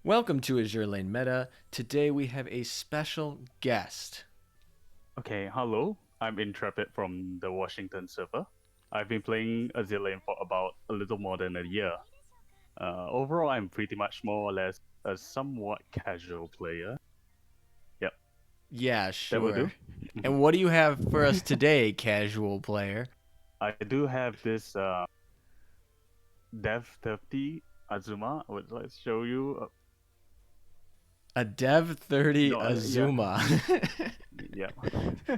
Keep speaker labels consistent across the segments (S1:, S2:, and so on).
S1: Welcome to Azur Lane Meta. Today we have a special guest.
S2: Okay, hello. I'm Intrepid from the Washington server. I've been playing Azur Lane for about a little more than a year. Overall, I'm pretty much more or less a somewhat casual player. Yep.
S1: Yeah,
S2: That will do.
S1: sure. And what do you have for us today, casual player?
S2: I do have this Dev30 Azuma. I would like to show you.
S1: A Dev30
S2: No,
S1: Azuma.
S2: Yeah.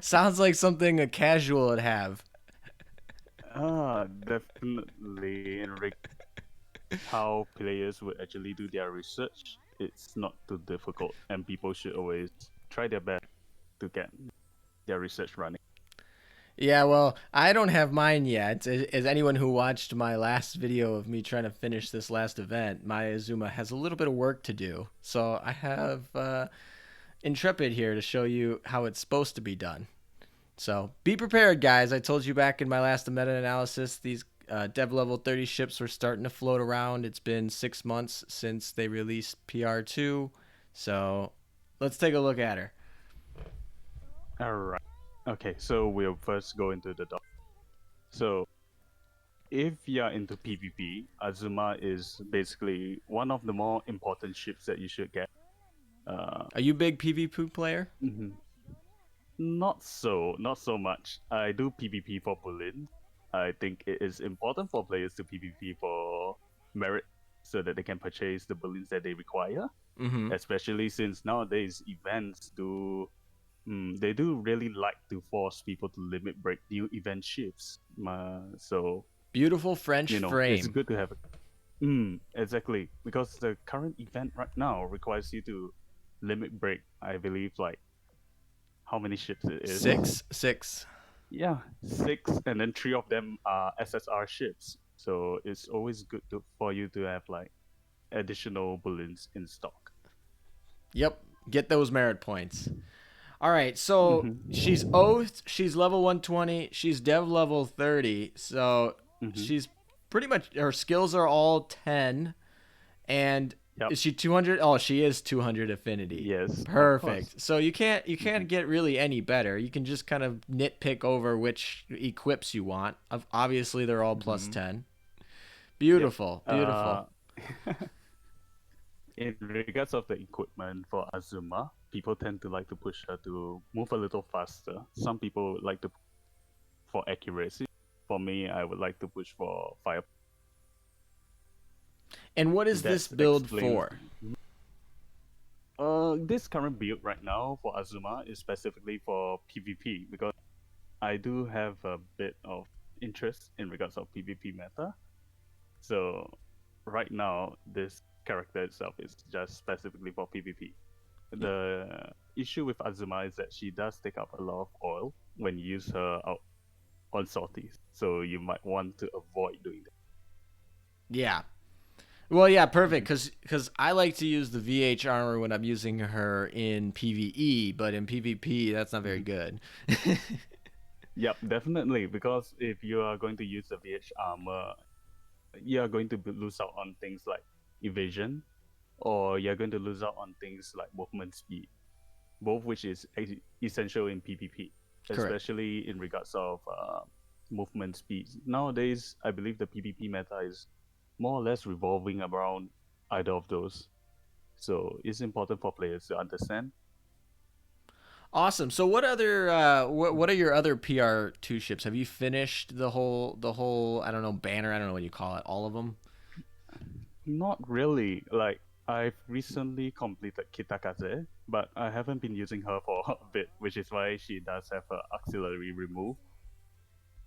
S1: Sounds like something a casual would have.
S2: Definitely in how players would actually do their research. It's not too difficult, and people should always try their best to get their research running.
S1: Yeah, well, I don't have mine yet. As anyone who watched my last video of me trying to finish this last event, my Azuma has a little bit of work to do. So I have Intrepid here to show you how it's supposed to be done. So be prepared, guys. I told you back in my last meta-analysis, these dev level 30 ships were starting to float around. It's been 6 months since they released PR2. So let's take a look at her.
S2: Alright. Okay, so we'll first go into the doc. So, if you're into PvP, Azuma is basically one of the more important ships that you should get.
S1: Are you a big PvP player?
S2: Not so much. I do PvP for bullion. I think it is important for players to PvP for merit so that they can purchase the bullions that they require. Especially since nowadays events they do really like to force people to limit break new event ships. So
S1: beautiful French frame.
S2: It's good to have exactly, because the current event right now requires you to limit break, I believe, like how many ships it is?
S1: Six.
S2: Yeah, 6, and then 3 of them are SSR ships. So it's always good for you to have like additional bullions in stock.
S1: Yep, get those merit points. All right, so she's oathed. She's level 120. She's dev level 30. So she's pretty much, her skills are all 10. And is she 200? Oh, she is 200 affinity.
S2: Yes,
S1: Perfect. So you can't get really any better. You can just kind of nitpick over which equips you want. Obviously, they're all plus 10. Beautiful, beautiful.
S2: In regards of the equipment for Azuma, people tend to like to push her to move a little faster. Some people like to for accuracy. For me, I would like to push for fire.
S1: And what is this build for?
S2: This current build right now for Azuma is specifically for PvP, because I do have a bit of interest in regards of PvP meta. So right now, this character itself is just specifically for PvP. The issue with Azuma is that she does take up a lot of oil when you use her out on sorties, so you might want to avoid doing that.
S1: Yeah. Well, yeah, perfect, because I like to use the VH armor when I'm using her in PvE, but in PvP, that's not very good.
S2: Yep, definitely, because if you are going to use the VH armor, you are going to lose out on things like evasion, or you're going to lose out on things like movement speed, both which is essential in PvP, especially in regards of movement speed. Nowadays, I believe the PvP meta is more or less revolving around either of those. So it's important for players to understand.
S1: Awesome. So what other what are your other PR2 ships? Have you finished the whole I don't know, banner, I don't know what you call it, all of them?
S2: Not really. Like, I've recently completed Kitakaze, but I haven't been using her for a bit, which is why she does have her auxiliary remove.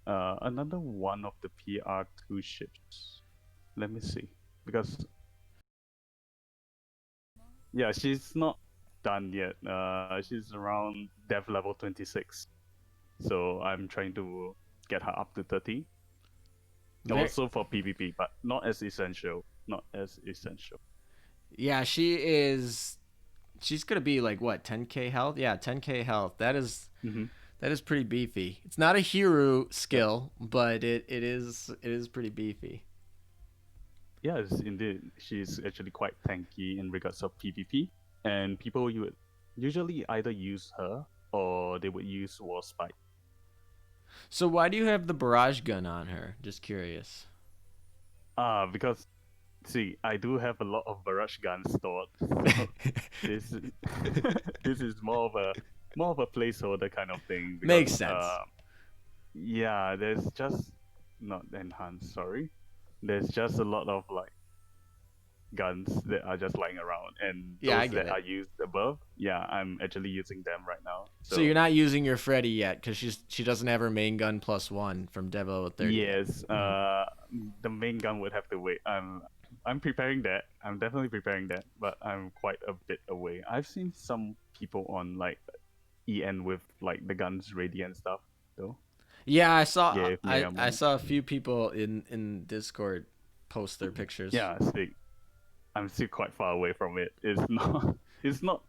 S2: Another one of the PR2 ships. Let me see, because yeah, she's not done yet. She's around dev level 26. So I'm trying to get her up to 30.
S1: Very,
S2: Also for PvP, but not as essential. Not as essential.
S1: yeah, she is. She's gonna be like what, 10k health? Yeah, 10k health.
S2: Mm-hmm.
S1: That is pretty beefy. It's not a hero
S2: Yep.
S1: skill, but it is pretty beefy.
S2: Yes, indeed. She's actually quite tanky in regards of PvP, and people you would usually either use her or they would use Warspite.
S1: So why do you have the barrage gun on her? Just curious.
S2: Because see, I do have a lot of barrage guns stored, so this this is more of a placeholder kind of thing
S1: Makes
S2: because
S1: sense.
S2: yeah, there's just not enhanced, sorry. There's just a lot of like guns that are just lying around, and
S1: Yeah, I
S2: those
S1: get
S2: that are
S1: it.
S2: used above, yeah, I'm actually using them right now.
S1: So you're
S2: So
S1: not using your Freddy yet because she doesn't have her main gun +1 from Dev30 yet.
S2: yes,
S1: Mhm.
S2: the main gun would have to wait. I'm preparing that. I'm definitely preparing that, but I'm quite a bit away. I've seen some people on like EN with like the guns ready and stuff, though.
S1: Yeah, I saw
S2: Give me
S1: I
S2: a
S1: I
S2: moment.
S1: saw a few people in Discord post their pictures.
S2: Yeah, see, I'm still quite far away from it. It's not it's not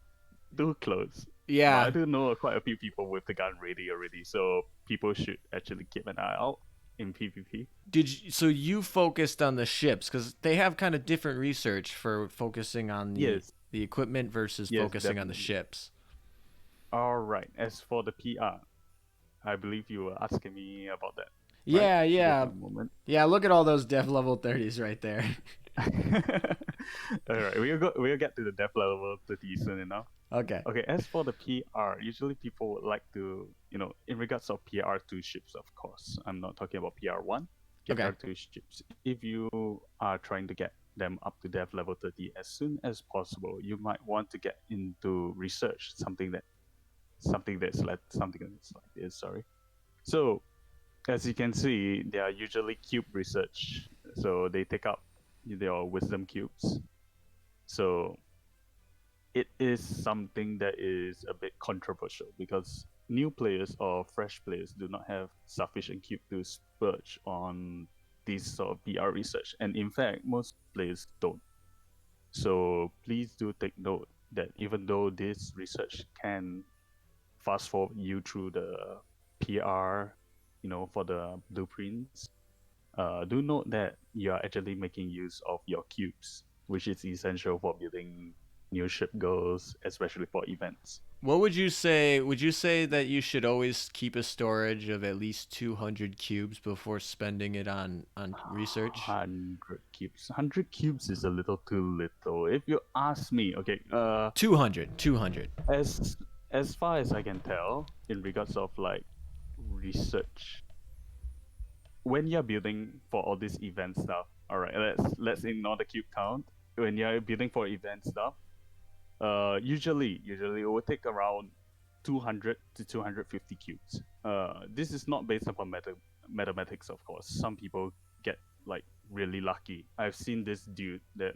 S2: too close. But I
S1: Yeah.
S2: do know quite a few people with the gun ready already, so people should actually keep an eye out in PvP.
S1: So you focused on the ships because they have kind of different research for focusing on the
S2: Yes,
S1: the equipment versus
S2: yes,
S1: focusing on the
S2: definitely.
S1: ships.
S2: All right. As for the PR, I believe you were asking me about that, right?
S1: Yeah,
S2: Give me
S1: yeah.
S2: a moment.
S1: Yeah, look at all those Dev level 30s right there.
S2: All right, we'll get to the depth level 30 soon enough.
S1: Okay.
S2: Okay, as for the PR, usually people would like to, in regards of PR2 ships, of course. I'm not talking about PR1,
S1: Okay.
S2: PR2 ships. If you are trying to get them up to dev level 30 as soon as possible, you might want to get into research, something that's like this, sorry. So, as you can see, they are usually cube research. So they take up their wisdom cubes. So it is something that is a bit controversial because new players or fresh players do not have sufficient cube to splurge on this sort of PR research, and in fact, most players don't. So please do take note that even though this research can fast forward you through the PR, for the blueprints, do note that you are actually making use of your cubes, which is essential for building new ship goals, especially for events.
S1: What would you say? Would you say that you should always keep a storage of at least 200 cubes before spending it on research?
S2: 100 cubes is a little too little. If you ask me, okay,
S1: 200, 200.
S2: as as far as I can tell, in regards of like research, when you're building for all this event stuff, all right, let's ignore the cube count. When you're building for event stuff, usually it will take around 200 to 250 cubes. This is not based upon mathematics, of course. Some people get like really lucky. I've seen this dude that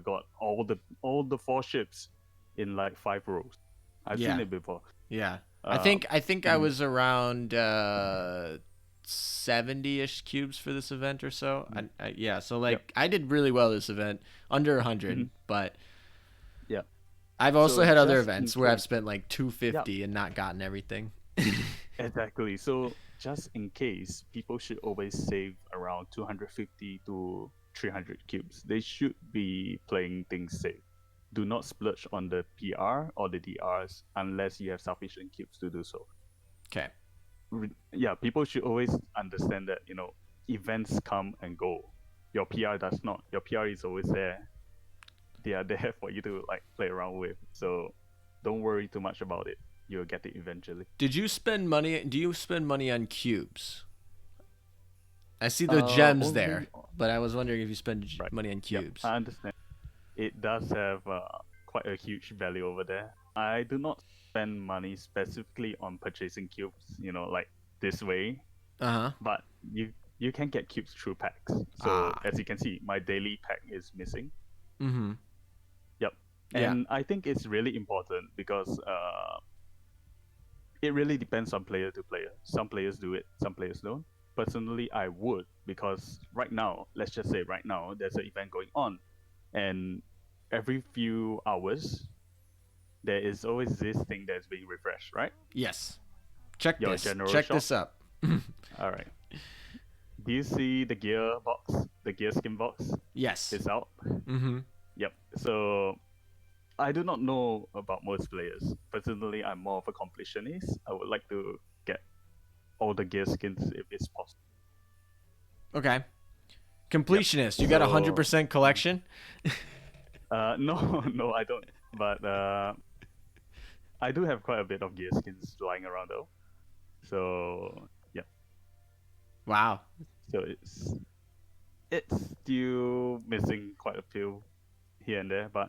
S2: got all the four ships in like 5 rows. I've seen
S1: Yeah,
S2: it before.
S1: yeah. I
S2: Uh,
S1: think I think I
S2: mhm,
S1: was around 70ish cubes for this event or so.
S2: mhm.
S1: Yeah, so
S2: Yep.
S1: like I did really well this event, under 100,
S2: Mhm.
S1: but
S2: Yeah.
S1: I've also
S2: So
S1: had other
S2: just in
S1: events where I've
S2: case,
S1: spent like
S2: yeah,
S1: 250 and not gotten everything.
S2: exactly. So just in case, people should always save around 250 to 300 cubes. They should be playing things safe. Do not splurge on the PR or the DRs unless you have sufficient cubes to do so.
S1: Okay.
S2: Yeah, people should always understand that, events come and go. Your PR does not. Your PR is always there. They are there for you to like play around with. So don't worry too much about it. You'll get it eventually.
S1: Did you spend money? Do you spend money on cubes? I see the gems there,
S2: Only
S1: but I was wondering if you spend
S2: right.
S1: money on
S2: Yep,
S1: cubes.
S2: I understand. It does have quite a huge value over there. I do not spend money specifically on purchasing cubes, like this way,
S1: Uh huh.
S2: but you can get cubes through packs. So
S1: Ah.
S2: as you can see, my daily pack is missing.
S1: Mm-hmm.
S2: Yep,
S1: Yeah.
S2: and I think it's really important because it really depends on player to player. Some players do it, some players don't. Personally, I would, because right now, let's just say right now, there's an event going on, and every few hours, there is always this thing that's being refreshed, right?
S1: Yes. Check
S2: Your
S1: this.
S2: general
S1: Check
S2: shop.
S1: this up.
S2: All right. Do you see the gear box? The gear skin box
S1: Yes.
S2: is out.
S1: Mm-hmm.
S2: Yep. So I do not know about most players. Personally, I'm more of a completionist. I would like to get all the gear skins if it's possible.
S1: Okay. Completionist. You got
S2: So
S1: 100% collection?
S2: no, no, I don't. But I do have quite a bit of gear skins lying around though. So yeah.
S1: Wow.
S2: So it's still missing quite a few here and there, but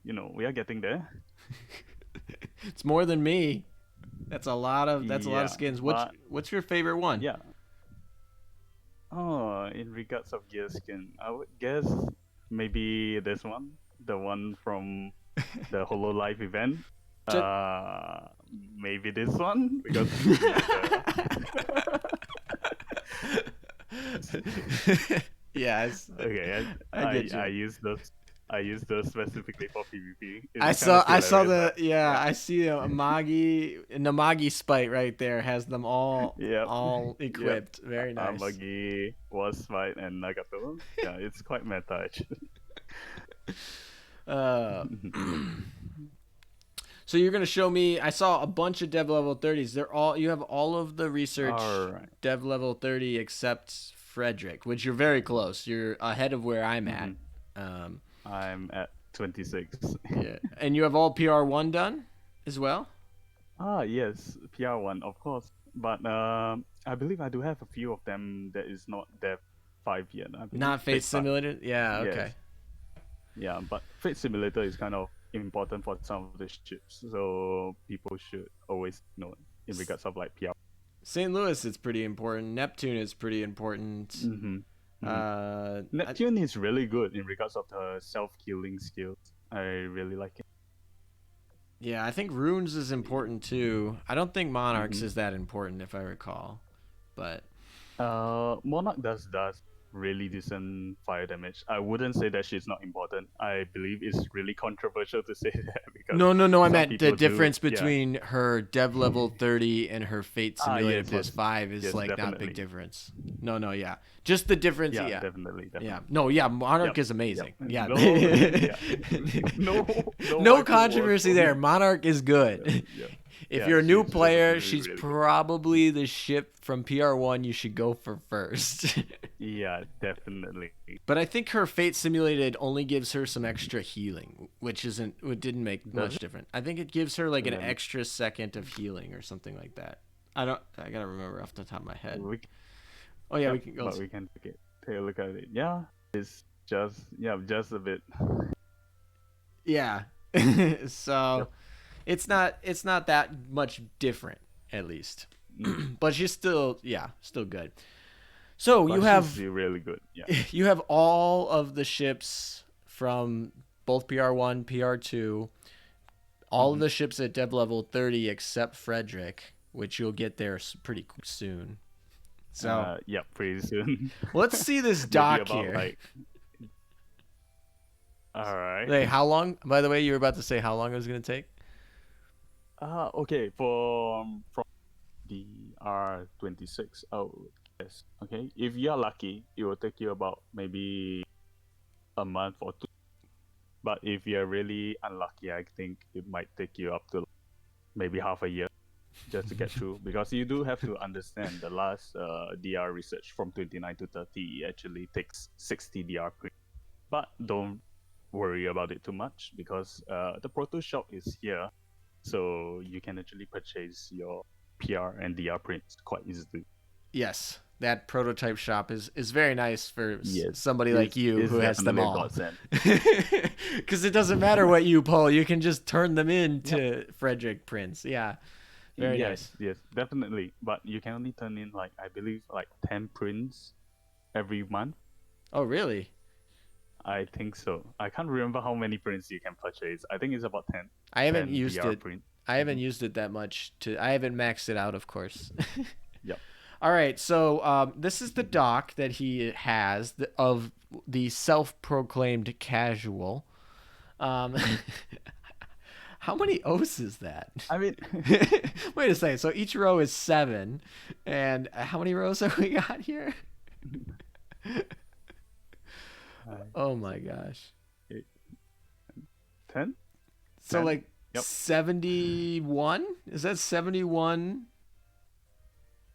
S2: you know, we are getting there.
S1: It's more than me. That's a lot of
S2: Yeah,
S1: skins.
S2: but
S1: What's your favorite one?
S2: yeah. Oh, in regards of gear skin, I would guess maybe this one, the one from the Hololive event.
S1: Just-
S2: Maybe this one because the...
S1: Yes.
S2: okay,
S1: I get you.
S2: I use those. I use those specifically for PvP.
S1: I
S2: It's kind of
S1: saw
S2: hilarious, but
S1: I see a Magi Namagi spite right there has them all
S2: yep, yep.
S1: equipped. Very nice.
S2: Amagi, Was Fight, and Nagato. Yeah, it's quite meta actually.
S1: So you're gonna show me. I saw a bunch of dev level 30s. You have all of the research
S2: Alright.
S1: dev level 30 except Frederick, which you're very close. You're ahead of where I'm at.
S2: I'm at 26.
S1: Yeah, and you have all PR1 done as well.
S2: Ah, yes, PR1, of course. But I believe I do have a few of them that is not Dev5 yet. I believe
S1: Not Fate
S2: 5.
S1: Simulator. Yeah.
S2: Yes.
S1: Okay.
S2: Yeah, but Fate Simulator is kind of important for some of the ships, so people should always know in regards of like PR.
S1: St. Louis is pretty important. Neptune is pretty important.
S2: Neptune is really good in regards of the self-healing skills. I really like it.
S1: Yeah, I think Runes is important too. I don't think Monarchs is that important if I recall, but
S2: Monarch does really decent fire damage. I wouldn't say that she's not important. I believe it's really controversial to say that because
S1: no. I
S2: some
S1: meant the
S2: people
S1: difference
S2: do, yeah.
S1: between her Dev level 30 and her Fate Simulator
S2: yes,
S1: plus
S2: yes.
S1: 5 is
S2: Yes,
S1: like not a
S2: definitely.
S1: big difference. No, yeah. Just the difference.
S2: Yeah,
S1: Yeah.
S2: definitely.
S1: Yeah. No, yeah. Monarch
S2: Yep,
S1: is amazing.
S2: yep.
S1: Yeah.
S2: No, yeah. no
S1: No
S2: waifu
S1: controversy
S2: wars.
S1: there. Monarch is good.
S2: Yeah.
S1: If
S2: Yeah,
S1: you're a new
S2: she's
S1: player,
S2: definitely
S1: she's
S2: really good.
S1: probably the ship from PR1 you should go for first.
S2: Yeah, definitely.
S1: But I think her Fate Simulated only gives her some extra healing, which didn't make much difference. I think it gives her like an extra second of healing or something like that. I gotta remember off the top of my head.
S2: We
S1: can go.
S2: But we can take a look at it. Yeah, it's just a bit.
S1: Yeah. So it's not that much different, at least. But she's still good. So
S2: But she's really good. Yeah.
S1: You have all of the ships from both PR1, PR2, all of the ships at dev level 30 except Frederick, which you'll get there pretty soon. So
S2: yeah, pretty soon.
S1: let's see this dock here.
S2: Like... All right.
S1: Hey, how long? By the way, you were about to say how long it was going to take?
S2: Okay, from DR26. Oh, yes. Okay, if you're lucky, it will take you about maybe a month or two. But if you're really unlucky, I think it might take you up to maybe half a year just to get through. Because you do have to understand the last DR research from 29 to 30 actually takes 60 DR print. But don't worry about it too much because the proto shop is here. So you can actually purchase your PR and DR prints quite easily.
S1: Yes, that prototype shop is very nice for somebody like you who has them all. Because it doesn't matter what you pull, you can just turn them into Frederick prints. Yeah, very nice.
S2: Yes, definitely. But you can only turn in I believe 10 prints every month.
S1: Oh, really?
S2: I think so. I can't remember how many prints you can purchase. I think it's about 10.
S1: I haven't used it.
S2: Print.
S1: I haven't
S2: Mhm.
S1: used it that much. I haven't maxed it out, of course.
S2: Yep.
S1: All right, so this is the dock that he has of the self-proclaimed casual. Um, how many O's is that?
S2: I mean,
S1: Wait a second. So each row is 7, and how many rows have we got here?
S2: five,
S1: Oh my
S2: six,
S1: gosh.
S2: 8, 10,
S1: So
S2: 10.
S1: like
S2: Yep.
S1: 71? Is that 71?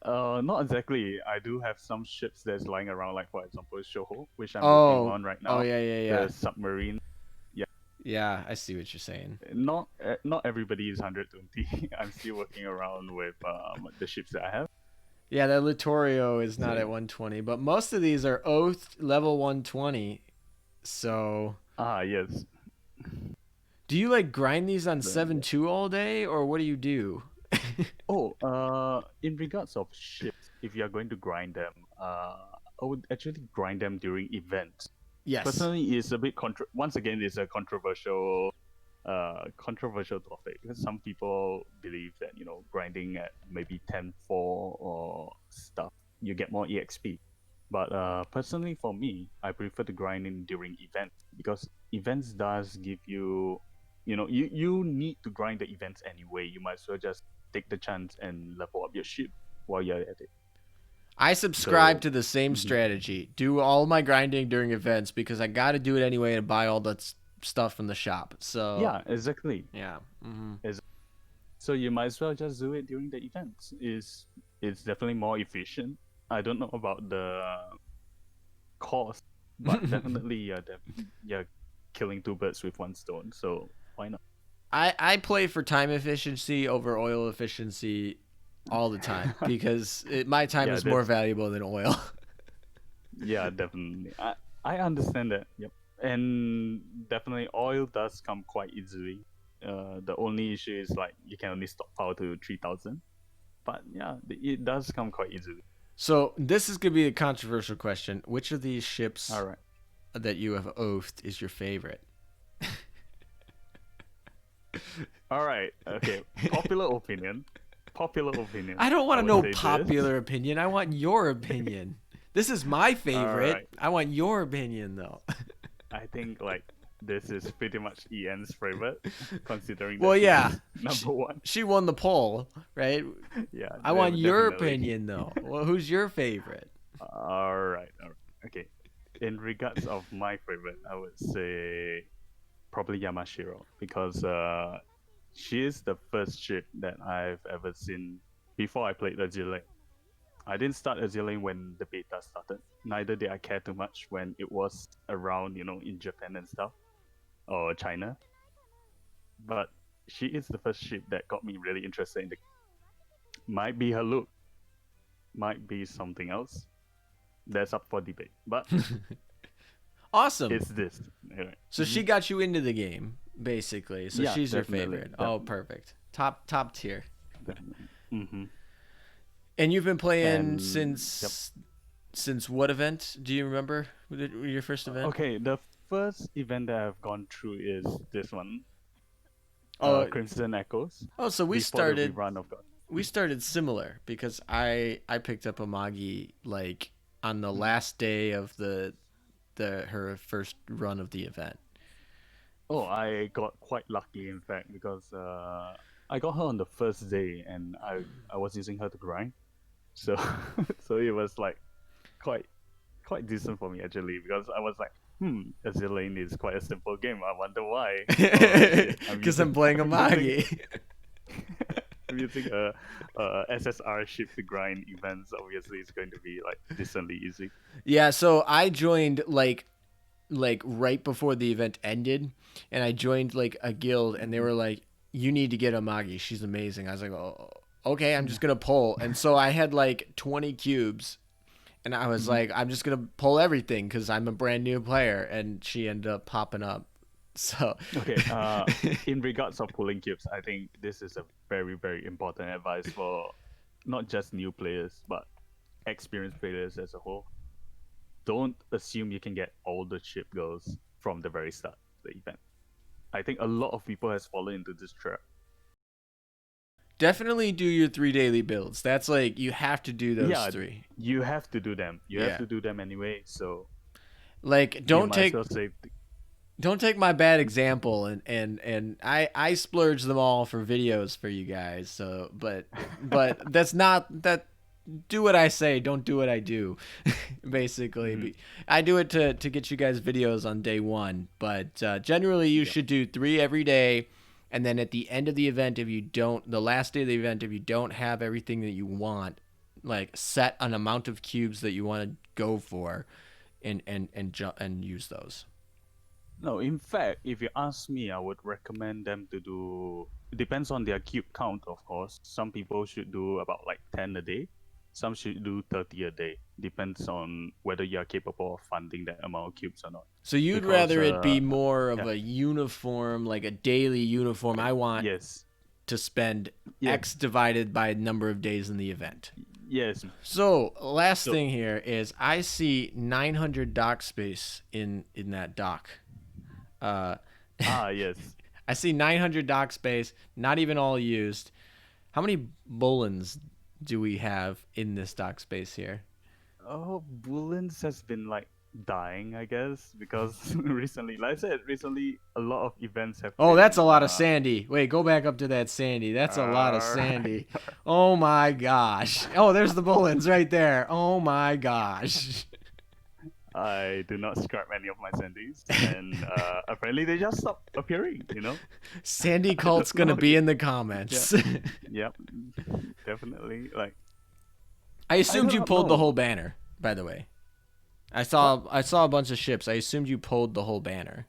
S2: Not exactly. I do have some ships that's lying around, like for example, Shoho, which I'm working
S1: Oh,
S2: on right
S1: oh
S2: now.
S1: yeah, yeah, yeah.
S2: The submarine. Yeah.
S1: Yeah, I see what you're saying.
S2: Not everybody is 120. I'm still working around with the ships that I have.
S1: Yeah, that Littorio is
S2: So
S1: not at
S2: yeah.
S1: 120, but most of these are Oath level 120. So,
S2: Yes.
S1: do you like grind these on
S2: Yeah.
S1: 7-2 all day, or what do you do?
S2: Oh, in regards of ships, if you are going to grind them, I would actually grind them during events.
S1: Yes.
S2: Personally, it's a bit once again, it's a controversial topic because some people believe that grinding at maybe 10-4 or stuff, you get more EXP. But personally, for me, I prefer to grind in during events because events does give you, you need to grind the events anyway. You might as well just take the chance and level up your ship while you're at it.
S1: I subscribe
S2: So,
S1: to the same
S2: mhm.
S1: strategy. Do all my grinding during events because I got to do it anyway and buy all that stuff from the shop. So,
S2: Yeah, exactly.
S1: yeah.
S2: So you might as well just do it during the events. It's definitely more efficient. I don't know about the cost, but definitely you're killing two birds with one stone. So why not?
S1: I play for time efficiency over oil efficiency all the time because my time
S2: Yeah,
S1: is more
S2: that's
S1: valuable than oil.
S2: yeah, definitely. I understand that. Yep, and definitely oil does come quite easily. The only issue is like you can only stockpile to 3,000, but yeah, it does come quite easily.
S1: So this is gonna be a controversial question. Which of these ships
S2: All right.
S1: that you have oathed is your favorite?
S2: All right. Okay. Popular opinion. Popular opinion.
S1: I don't want
S2: I
S1: to
S2: would
S1: know
S2: say this.
S1: popular opinion. I want your opinion. This is my
S2: All
S1: favorite.
S2: right.
S1: I want your opinion though.
S2: I think like this is pretty much Ian's favorite, considering
S1: Well,
S2: that he
S1: yeah,
S2: is number one.
S1: she won the poll, right?
S2: Yeah,
S1: I want your
S2: definitely.
S1: opinion though. Well, who's your favorite?
S2: All right. All right. Okay. In regards of my favorite, I would say probably Yamashiro because she is the first ship that I've ever seen before I played Azur Lane. I didn't start Azur Lane when the beta started. Neither did I care too much when it was around, in Japan and stuff or China. But she is the first ship that got me really interested in the. Might be her look, might be something else. That's up for debate. But
S1: Awesome.
S2: it's this. Anyway.
S1: So she got you into the game, basically. So
S2: Yeah,
S1: she's your
S2: definitely,
S1: favorite. Oh,
S2: definitely,
S1: perfect. Top tier.
S2: definitely. Hmm.
S1: And you've been playing
S2: And yep.
S1: since what event? Do you remember your first event?
S2: Okay, the first event that I've gone through is this one,
S1: Oh,
S2: Crimson Echoes,
S1: oh. So
S2: before the rerun of God.
S1: we started similar because I picked up Amagi like on the last day of the her first run of the event.
S2: Oh, I got quite lucky in fact because I got her on the first day and I was using her to grind, so so it was like quite quite decent for me actually because I was like, Azur Lane is quite a simple game. I wonder why. Oh shit, I'm
S1: Because I'm
S2: using
S1: playing
S2: I'm using
S1: Amagi.
S2: I'm using a SSR ship to grind events. Obviously, it's going to be like decently easy.
S1: Yeah, so I joined like right before the event ended, and I joined like a guild, and they
S2: Mhm.
S1: were like, "You need to get Amagi. She's amazing." I was like, "Oh, okay. I'm just gonna pull." And so I had like 20 cubes, and I was
S2: Mhm.
S1: like, "I'm just gonna pull everything because I'm a brand new player." And she ended up popping up. So,
S2: Okay. In regards of pulling cubes, I think this is a very very important advice for not just new players but experienced players as a whole. Don't assume you can get all the ship goals from the very start of the event. I think a lot of people has fallen into this trap
S1: Definitely do your 3 daily builds. That's like you have to do those
S2: Yeah,
S1: 3.
S2: you have to do them. You have
S1: Yeah.
S2: to do them anyway. So
S1: Like
S2: you might as well save.
S1: don't take my bad example and I splurge them all for videos for you guys. So but that's not that do what I say, don't do what I do. Basically,
S2: Mhm.
S1: I do it to get you guys videos on day 1, but generally you
S2: Yep.
S1: should do 3 every day. And then at the end of the event, if you don't, the last day of the event, if you don't have everything that you want, like set an amount of cubes that you want to go for, and use those.
S2: No, in fact, if you ask me, I would recommend them to do. It depends on their cube count, of course. Some people should do about like 10 a day. Some should do 30 a day. Depends on whether you are capable of funding that amount of cubes or not.
S1: So you'd
S2: Because,
S1: rather it be more of
S2: yeah,
S1: a uniform, like a daily uniform. I want
S2: yes,
S1: to spend
S2: yes,
S1: X divided by number of days in the event.
S2: yes.
S1: So last
S2: So,
S1: thing here is I see 900 dock space in that dock. Uh,
S2: yes.
S1: I see 900 dock space, not even all used. How many bullens do we have in this dock space here?
S2: Oh, Bullions has been like dying, I guess, because recently, like I said, recently a lot of events have
S1: Oh, that's a
S2: been
S1: lot of sandy. Wait, go back up to that sandy. That's a lot of sandy. Oh my gosh. Oh, there's the bullens right there. Oh my gosh.
S2: I do not scrap any of my sandies, and apparently they just stopped appearing.
S1: Sandy
S2: I
S1: cult's
S2: don't
S1: gonna
S2: know.
S1: be in the
S2: Yeah,
S1: comments.
S2: yep, definitely. Like
S1: I
S2: I
S1: assumed
S2: do
S1: you
S2: not
S1: pulled the
S2: know
S1: whole banner, by the way.
S2: what
S1: I saw a bunch of ships. I assumed you pulled the whole banner.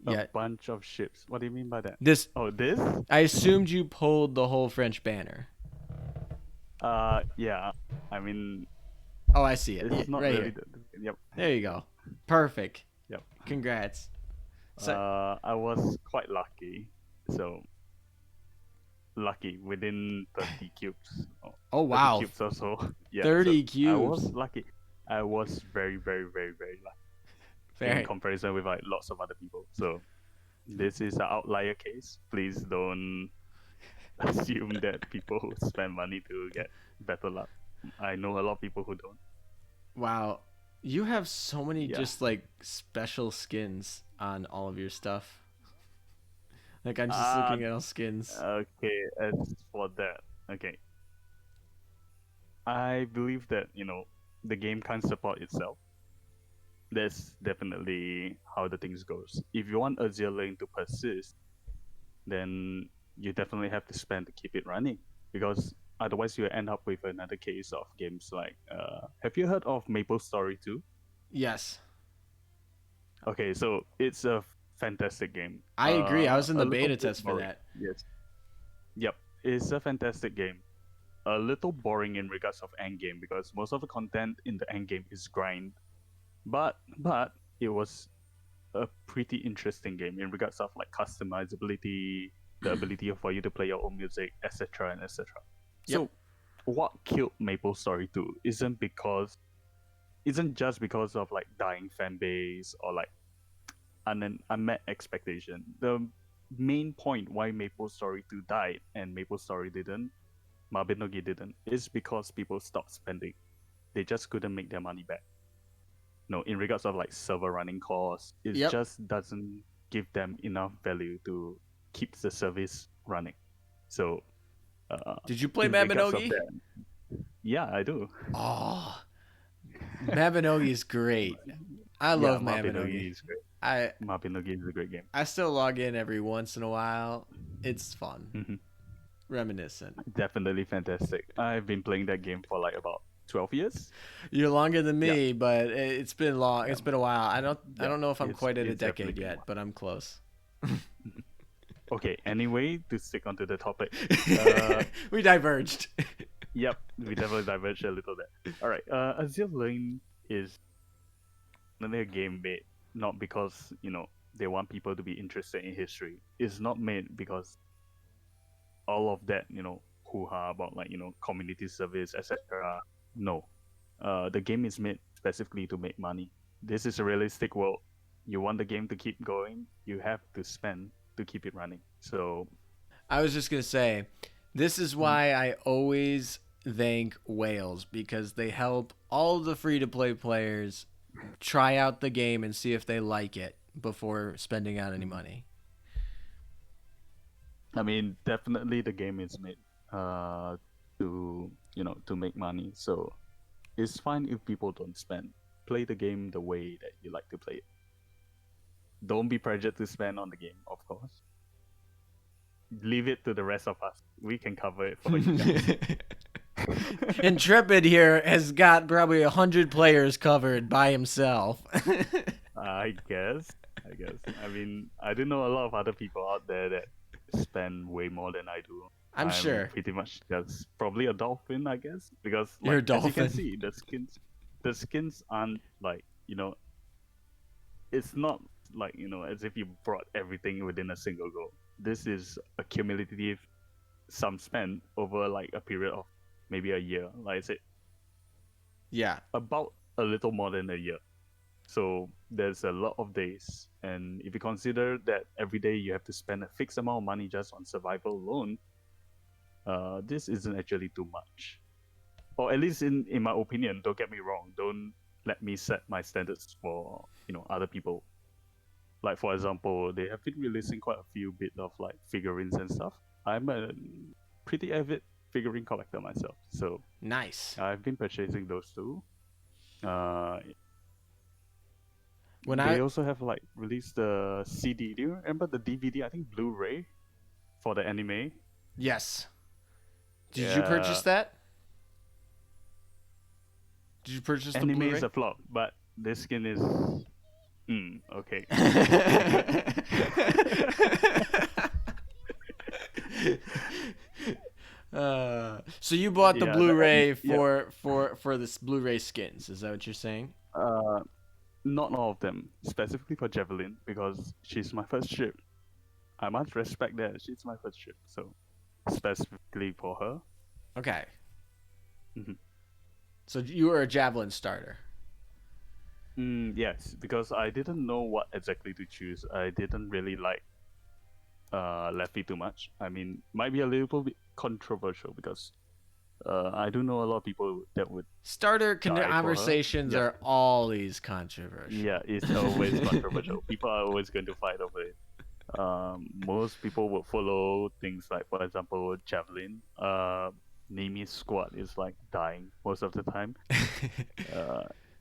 S2: a
S1: Yeah.
S2: bunch of ships. What do you mean by that?
S1: This
S2: Oh, this?
S1: I assumed you pulled the whole French banner.
S2: Yeah. I mean,
S1: Oh, I see it.
S2: it's not
S1: Right
S2: really
S1: here.
S2: the. Yep,
S1: There you go. Perfect.
S2: yep.
S1: Congrats. So,
S2: I was quite lucky. So lucky within 30 cubes. Oh,
S1: oh
S2: 30
S1: wow.
S2: cubes or so. Yeah, so
S1: 30
S2: I was
S1: cubes.
S2: lucky. I was very, very, very, very lucky in
S1: Very.
S2: comparison with like lots of other people. So this is an outlier case. Please don't assume that people who spend money to get better luck. I know a lot of people who don't.
S1: Wow. You have so many
S2: Yeah.
S1: just like special skins on all of your stuff. Like I'm just
S2: Uh
S1: looking at all skins.
S2: okay, as for that, okay. I believe that, the game can't support itself. That's definitely how the things goes. If you want Azur Lane to persist, then you definitely have to spend to keep it running, because otherwise you end up with another case of games like have you heard of Maple Story 2?
S1: Yes.
S2: Okay, so it's a fantastic game.
S1: I agree. I was in
S2: A
S1: the
S2: little
S1: beta
S2: bit
S1: test for
S2: boring.
S1: that.
S2: Yes. Yep. It's a fantastic game. A little boring in regards of endgame, because most of the content in the endgame is grind. But it was a pretty interesting game in regards of like customizability, the ability for you to play your own music, etc. and etc.
S1: Yep.
S2: So what killed Maple Story 2 isn't just because of like dying fan base or like unmet expectation. The main point why Maple Story 2 died and Maple Story didn't, Mabinogi didn't, is because people stopped spending. They just couldn't make their money back. No, in regards of like server running costs, it
S1: Yep.
S2: just doesn't give them enough value to keep the service running. So,
S1: Did you play
S2: in regards of
S1: Mabinogi?
S2: that, yeah, I do.
S1: Oh, Mabinogi is great. I
S2: Yeah,
S1: love
S2: Mabinogi
S1: Mabinogi.
S2: is great.
S1: I
S2: Mabinogi is a great game.
S1: I still log in every once in a while. It's fun.
S2: Mhm.
S1: Reminiscent.
S2: Definitely fantastic. I've been playing that game for like about 12 years.
S1: You're longer than
S2: Yeah,
S1: me, but it's been long.
S2: yeah,
S1: It's been a while. I
S2: yeah.
S1: don't know if I'm quite at a
S2: It's definitely
S1: decade
S2: been
S1: yet,
S2: one.
S1: but I'm close.
S2: Mhm. Okay, anyway, to stick onto the topic. Uh,
S1: We diverged.
S2: yep, we definitely diverged a little bit. Alright, Azur Lane is another game made not because, they want people to be interested in history. It's not made because all of that, hoo-ha about like, community service, etc. No. The game is made specifically to make money. This is a realistic world. You want the game to keep going, you have to spend to keep it running. So
S1: I was just gonna say, this is why I always thank whales, because they help all the free to play players try out the game and see if they like it before spending out any money.
S2: I mean, definitely the game is made to to make money. So it's fine if people don't spend. Play the game the way that you like to play it. Don't be pressured to spend on the game, of course. Leave it to the rest of us. We can cover it for you guys.
S1: Intrepid here has got probably 100 players covered by himself.
S2: I guess. I mean, I do know a lot of other people out there that spend way more than I do.
S1: I'm sure.
S2: Pretty much just probably a dolphin, I guess, because
S1: You're a
S2: as you can
S1: dolphin.
S2: see, the skins aren't like it's not like as if you brought everything within a single go. This is a cumulative sum spent over like a period of maybe a year, like I said,
S1: Yeah.
S2: about a little more than a year. So there's a lot of days, and if you consider that every day you have to spend a fixed amount of money just on survival alone, this isn't actually too much. Or at least in my opinion. Don't get me wrong. Don't let me set my standards for other people. Like for example, they have been releasing quite a few bit of like figurines and stuff. I'm a pretty avid figurine collector myself, so
S1: Nice.
S2: I've been purchasing those too.
S1: When
S2: They
S1: I
S2: also have like released the CD. Do you remember the DVD? I think Blu-ray for the anime.
S1: Yes. Did you purchase that? Did you purchase the
S2: Anime
S1: Blu-ray?
S2: is a flop, but this skin is okay.
S1: So you bought the
S2: Yeah,
S1: Blu-ray
S2: yeah.
S1: for this Blu-ray skins? Is that what you're saying?
S2: Not all of them, specifically for Javelin, because she's my first ship. I must respect that she's my first ship, so specifically for her.
S1: Okay.
S2: Mhm.
S1: So you were a javelin starter.
S2: Yes, because I didn't know what exactly to choose. I didn't really like Lefty too much. I mean, might be a little bit controversial because I do know a lot of people that would
S1: Starter
S2: die for her.
S1: conversations
S2: Yeah,
S1: are always controversial.
S2: yeah, it's always controversial. People are always going to fight over it. Most people would follow things like, for example, Javelin. Nimi's squad is like dying most of the time.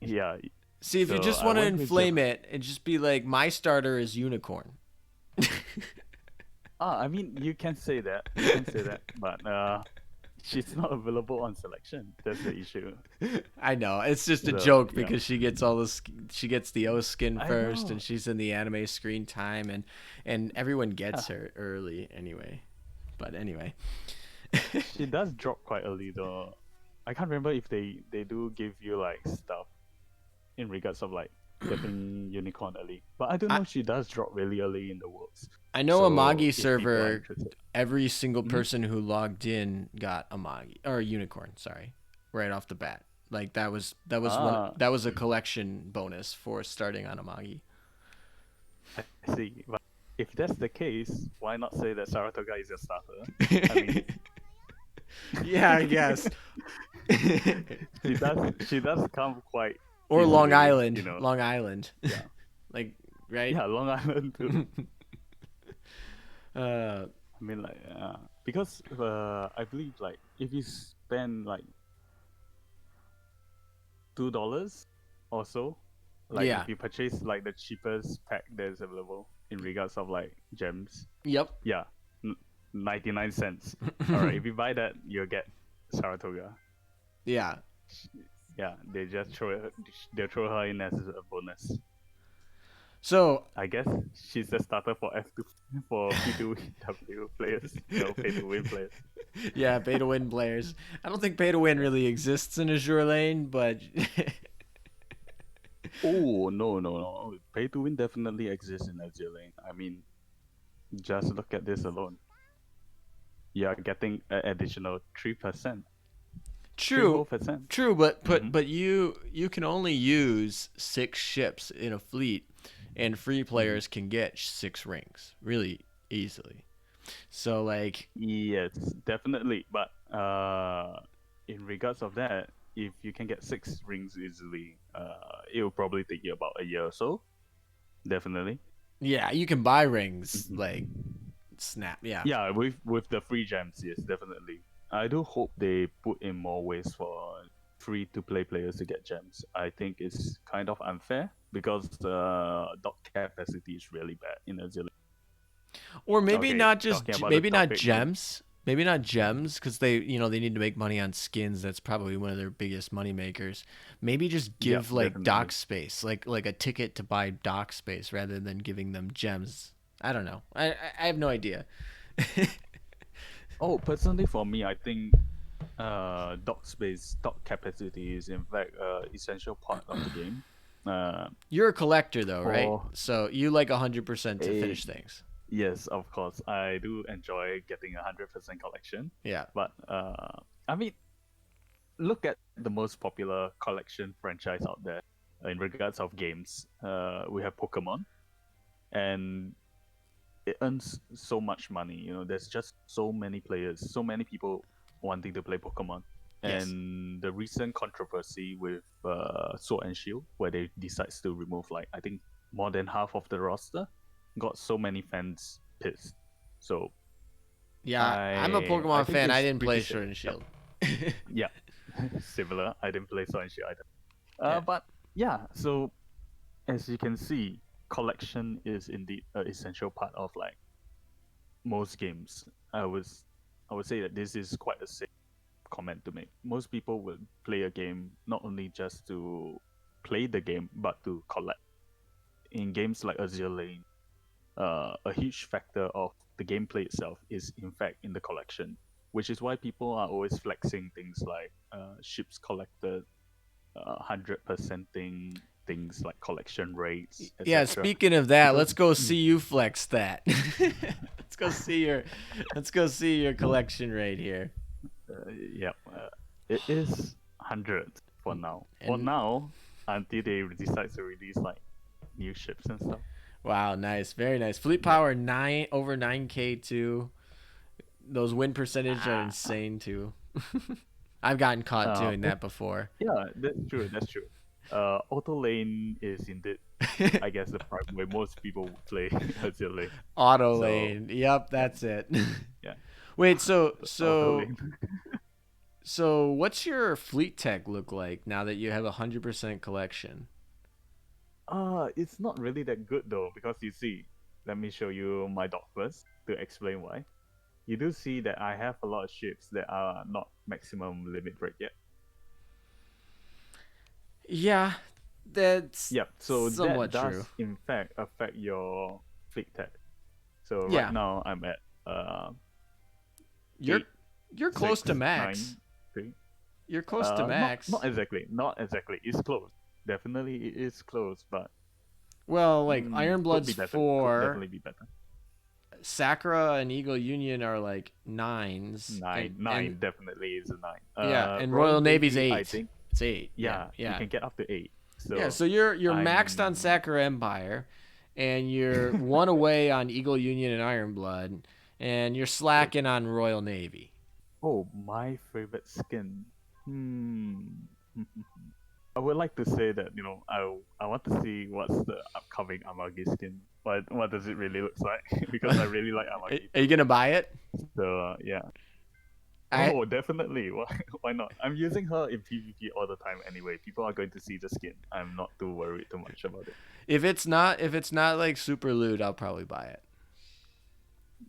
S2: Yeah.
S1: See, if you
S2: So
S1: just
S2: I
S1: want to
S2: went with
S1: inflame it and just be like, my starter is unicorn.
S2: I mean, you can say that. You can say that, but she's not available on selection. That's the issue.
S1: I know, it's just a
S2: So
S1: joke
S2: yeah,
S1: because she gets all this. She gets the O skin
S2: I
S1: first, and
S2: know.
S1: she's in the anime screen time, and everyone
S2: Yeah,
S1: gets her early anyway. But anyway,
S2: she does drop quite early though. I can't remember if they do give you like stuff in regards of like getting unicorn early, but I do
S1: I
S2: know she does drop really early in the worlds.
S1: I know a
S2: So
S1: Magi
S2: if people are
S1: server.
S2: interested,
S1: Every single
S2: Mhm.
S1: person who logged in got a Magi or a unicorn. Sorry, right off the bat. Like
S2: Ah,
S1: that was a collection bonus for starting on a Magi.
S2: I see. But if that's the case, why not say that Saratoga is your starter? I mean,
S1: Yeah, I guess.
S2: she does come quite
S1: Or Long
S2: easily,
S1: Island. Long Island.
S2: Yeah,
S1: Like, right?
S2: yeah, Long Island too.
S1: uh,
S2: I mean, like, because I believe like if you spend like $2 or so, like
S1: yeah.
S2: if you purchase like the cheapest pack that's available in regards of like gems,
S1: Yep.
S2: yeah, 99 cents. All right, if you buy that, you'll get Saratoga.
S1: Yeah.
S2: Yeah, they'll throw her in as a bonus.
S1: So,
S2: I guess she's the starter for F2 for P2W players, pay to win players.
S1: yeah, pay to win players. I don't think pay to win really exists in Azure Lane, but
S2: Oh no! Pay to win definitely exists in Azur Lane. I mean, just look at this alone. You are getting an additional 3%, three whole
S1: true.
S2: percent.
S1: True, but
S2: Mm-hmm.
S1: you can only use 6 ships in a fleet, and free
S2: Mm-hmm.
S1: players can get 6 rings really easily. So like,
S2: Yes, definitely. But in regards of that, if you can get 6 rings easily, it will probably take you about a year or so. Definitely.
S1: yeah, you can buy rings
S2: Mhm.
S1: like snap. Yeah.
S2: Yeah, with the free gems, yes, definitely. I do hope they put in more ways for free to play players to get gems. I think it's kind of unfair because the dock capacity is really bad in Azur Lane.
S1: Or maybe
S2: Okay,
S1: not just
S2: talking about the
S1: maybe not
S2: topic, no.
S1: gems. Maybe not gems because they need to make money on skins. That's probably one of their biggest money makers. Maybe just
S2: Yep,
S1: give like dock
S2: definitely.
S1: space, like a ticket to buy dock space rather than giving them gems. I don't know. I have no idea.
S2: Oh, personally for me, I think dock space, dock capacity is in fact essential part of the game. Uh,
S1: You're a collector though, right?
S2: for
S1: So you like 100% to
S2: a
S1: finish things.
S2: Yes, of course, I do enjoy getting 100% collection,
S1: Yeah.
S2: but I mean, look at the most popular collection franchise out there in regards of games. We have Pokemon, and it earns so much money. There's just so many players, so many people wanting to play Pokemon.
S1: Yes.
S2: And the recent controversy with Sword and Shield, where they decides to remove like I think more than half of the roster, got so many fans pissed. So
S1: Yeah, I'm a
S2: I
S1: Pokemon
S2: think
S1: fan. I
S2: it's
S1: didn't
S2: pretty
S1: play
S2: safe.
S1: Sword and
S2: Yep.
S1: Shield.
S2: Yeah. Similar. I didn't play Sword and Shield either.
S1: Yeah.
S2: But yeah, so as you can see, collection is indeed an essential part of like most games. I would say that this is quite a safe comment to make. Most people will play a game not only just to play the game but to collect. In games like Azur Lane, a huge factor of the gameplay itself is in fact in the collection, which is why people are always flexing things like ships collected, 100%ing things like collection rates,
S1: Yeah,
S2: etc.
S1: speaking of that, let's
S2: Because
S1: go see you flex that. let's go see your let's go see your collection rate here.
S2: yeah, it is 100 for now. For
S1: And
S2: now, until they decide to release like new ships and stuff.
S1: wow, nice. Very nice. Fleet
S2: Yeah.
S1: power 9 over 9k too. Those win percentage are
S2: Ah,
S1: insane too. I've gotten caught doing
S2: but
S1: that before.
S2: yeah, that's true. That's true. Auto lane is indeed, I guess, the prime way most people would play Azure Lane.
S1: Auto
S2: So
S1: lane. Yep,
S2: yeah,
S1: that's it.
S2: yeah,
S1: Wait, so
S2: auto
S1: so
S2: lane.
S1: so what's your fleet tech look like now that you have 100% collection?
S2: It's not really that good though because you see, let me show you my dock first to explain why. You do see that I have a lot of ships that are not maximum limit break yet.
S1: Yeah, that's
S2: Yep. So that
S1: somewhat true.
S2: does in fact affect your fleet tech. So right
S1: Yeah,
S2: now I'm at uh
S1: you're
S2: eight,
S1: you're close to
S2: six,
S1: max.
S2: nine, three.
S1: You're close to
S2: Not
S1: max.
S2: exactly, not exactly. It's close. Definitely it is close, but
S1: Well, like
S2: could be
S1: Ironblood's
S2: better. Could
S1: 4,
S2: definitely be better.
S1: Sakura and Eagle Union are like 9s, and
S2: Nine,
S1: and
S2: nine definitely is a nine.
S1: yeah, and
S2: Royal
S1: Royal Navy's
S2: Navy, I
S1: 8.
S2: think,
S1: It's 8. Yeah,
S2: yeah, you
S1: yeah.
S2: can get up to 8.
S1: Yeah,
S2: So
S1: so you're maxed on
S2: I'm
S1: Sakura Empire, and you're one away on Eagle Union and Ironblood, and you're
S2: good.
S1: slacking on Royal Navy.
S2: Oh, my favorite skin. Hmm. I would like to say that I want to see what's the upcoming Amagi skin. What does it really look like? Because I really like Amagi
S1: Are you
S2: too.
S1: gonna buy it?
S2: So yeah.
S1: I
S2: Oh, definitely. Why not? I'm using her in PvP all the time anyway. People are going to see the skin. I'm not too worried too much about it.
S1: if it's not like super loot, I'll probably buy it.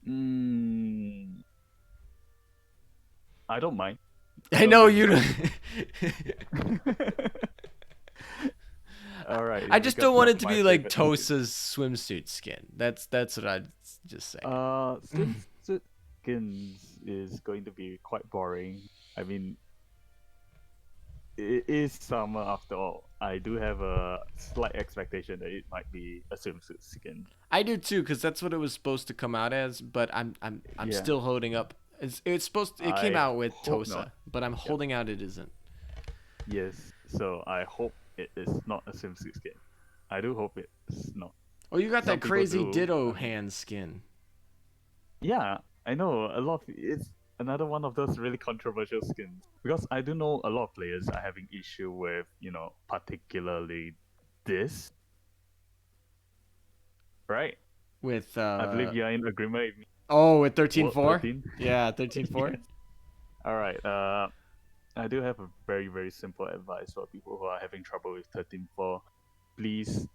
S2: Mm, I don't mind. I
S1: I
S2: don't
S1: know
S2: really
S1: you.
S2: mind too much. All right.
S1: I
S2: In
S1: just don't
S2: regards
S1: want
S2: of
S1: it to
S2: my
S1: be like
S2: favorite skin,
S1: Tosa's swimsuit skin. That's what I'd just say.
S2: swimsuit skins is going to be quite boring. I mean, it is summer after all. I do have a slight expectation that it might be a swimsuit skin.
S1: I do too, because that's what it was supposed to come out as. But I'm
S2: Yeah,
S1: still holding up. It came
S2: I
S1: out with
S2: hope not.
S1: Tosa, but I'm
S2: Yep.
S1: holding out it isn't.
S2: Yes. So I hope it is not a swimsuit skin. I do hope it's not.
S1: Oh, you got
S2: Some
S1: that
S2: people
S1: crazy
S2: do.
S1: Ditto hand skin.
S2: Yeah, I know a lot. It's another one of those really controversial skins because I do know a lot of players are having issue with, particularly this, right?
S1: With
S2: I believe you are in agreement with me.
S1: oh, with
S2: World
S1: 13.4?
S2: 13.
S1: Yeah, 13.4.
S2: Yes. All right. I do have a very very simple advice for people who are having trouble with 13.4. Please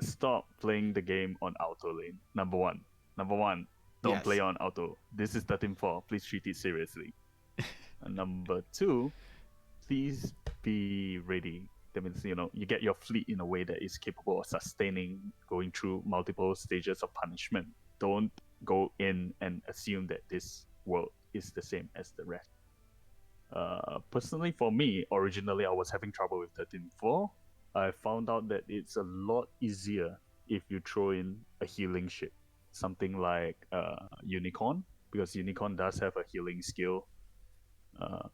S2: stop playing the game on auto lane. Number one, don't
S1: Yes.
S2: play on auto. This is 13.4. Please treat it seriously. And number two, please be ready. That means, you get your fleet in a way that is capable of sustaining going through multiple stages of punishment. Don't go in and assume that this world is the same as the rest. Personally, for me, originally I was having trouble with 13.4. I found out that it's a lot easier if you throw in a healing ship, something like Unicorn, because Unicorn does have a healing skill. Uh,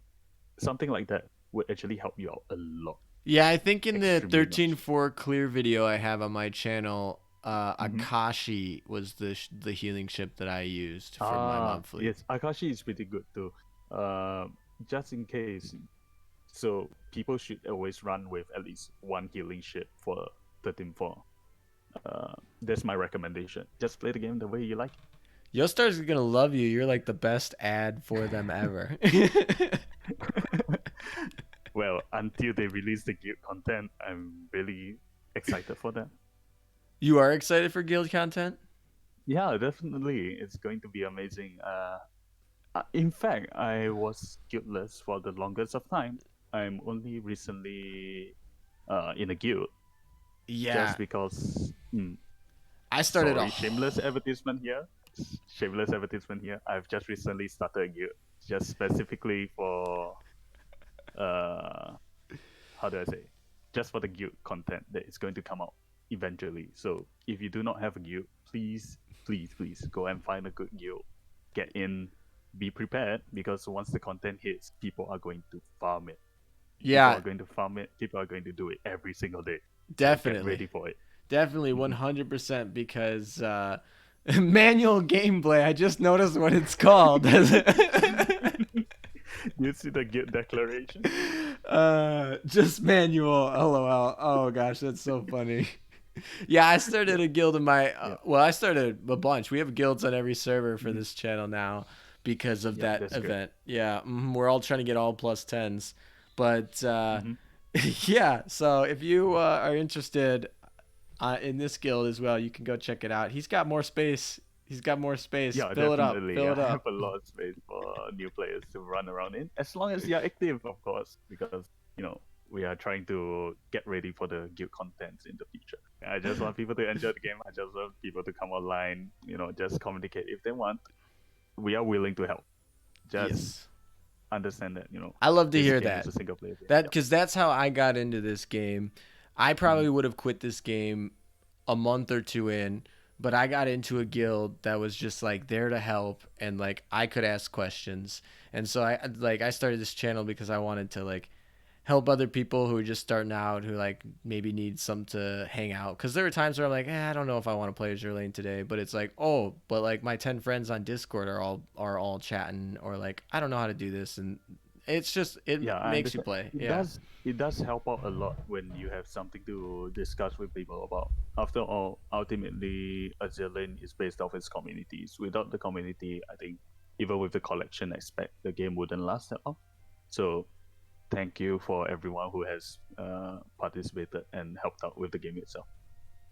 S2: Something like that would actually help you out a lot,
S1: Yeah, I think in the
S2: extremely much.
S1: 13.4 clear video I have on my channel,
S2: Mm-hmm.
S1: Akashi was the healing ship that I used for my monthly.
S2: Yes, Akashi is pretty good too. Uh, just in case, so people should always run with at least one healing ship for 13.4. That's my recommendation. Just play the game the way you like.
S1: Yostar's gonna love you. You're like the best ad for them ever.
S2: Well, until they release the guild content, I'm really excited for that.
S1: You are excited for guild content?
S2: Yeah, definitely. It's going to be amazing. In fact, I was guildless for the longest of time. I'm only recently in a guild
S1: Yeah,
S2: just because.
S1: I started a.
S2: Sorry, shameless advertisement here. Shameless advertisement here. I've just recently started a guild just specifically for uh how do I say? Just for the guild content that is going to come out eventually. So if you do not have a guild, please, please, please go and find a good guild. Get in, be prepared because once the content hits, people are going to farm it. People
S1: Yeah,
S2: are going to farm it. People are going to do it every single day. So get
S1: definitely.
S2: ready for it.
S1: Definitely
S2: Mhm.
S1: 100% because manual gameplay, I just noticed what it's called.
S2: You see the guild declaration?
S1: Just manual. LOL. Oh gosh, that's so funny. Yeah, I started
S2: Yep.
S1: a guild in my
S2: Yep.
S1: well, I started a bunch. We have guilds on every server for
S2: Mhm.
S1: this channel now because of
S2: Yep.
S1: that
S2: That's great.
S1: event. Yeah, we're all trying to get all plus 10s. But
S2: Hmm.
S1: yeah, so if you are interested in this guild as well, you can go check it out. He's got more space. He's got more space.
S2: Yeah,
S1: Fill it up.
S2: definitely.
S1: Fill
S2: I
S1: it
S2: have
S1: up.
S2: a lot of space for new players to run around in, as long as you're active, of course, because you know we are trying to get ready for the guild contents in the future. I just want people to enjoy the game. I just want people to come online. Just communicate if they want. We are willing to help. Just
S1: Yes.
S2: understand that
S1: I love to
S2: this
S1: hear
S2: game is
S1: that.
S2: a single player game.
S1: That
S2: Yep.
S1: because that's how I got into this game. I
S2: Hmm.
S1: probably would have quit this game a month or two in, but I got into a guild that was just like there to help and like I could ask questions. And so I started this channel because I wanted to like help other people who are just starting out who like maybe need some to hang out because there were times where I'm like I don't know if I want to play Azur Lane today, but it's like oh but like my 10 friends on Discord are all chatting or like I don't know how to do this and it's just
S2: Yeah,
S1: it
S2: I
S1: makes you
S2: understand.
S1: play.
S2: It
S1: Yeah.
S2: does. It does help out a lot when you have something to discuss with people about. After all, ultimately, Azur Lane is based off its communities. Without the community, I think even with the collection aspect, the game wouldn't last that long. So, thank you for everyone who has participated and helped out with the game itself.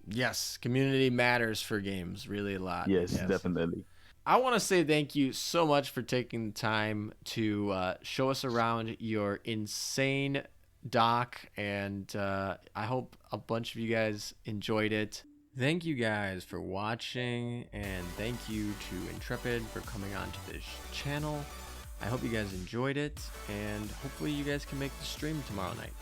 S1: Yes, community matters for games really a lot.
S2: Yes,
S1: Yes.
S2: definitely.
S1: I want to say thank you so much for taking the time to show us around your insane dock, and I hope a bunch of you guys enjoyed it. Thank you guys for watching, and thank you to Intrepid for coming onto this channel. I hope you guys enjoyed it, and hopefully you guys can make the stream tomorrow night.